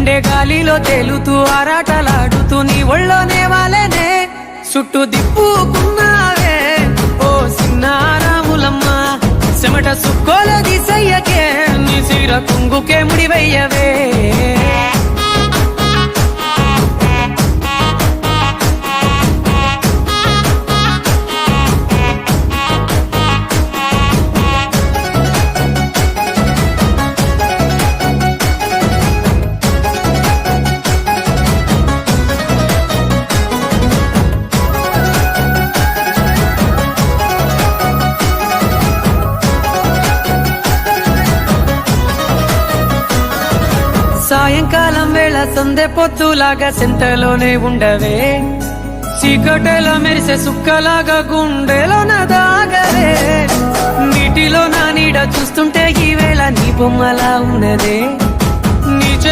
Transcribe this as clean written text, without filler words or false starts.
గుండె గాలిలో తేలుతూ ఆరాటలాడుతూ నీ ఒళ్ళోనే వాలేనే చుట్టూ దిప్పుకున్నావే ఓ సిన్నారాములమ్మ చెమట సుక్కోల దిశయ్యకే నీ సిర కుంగుకే ముడివయ్యవే సాయంకాలం వేళ సందె పొత్తులాగా సెంటలోనే ఉండవే చీకటిలో మెరిసే సుక్కలాగా గుండెలో దాగవే నీటిలో నా నీడ చూస్తుంటే ఈ వేళ నీ బొమ్మలా ఉన్నదే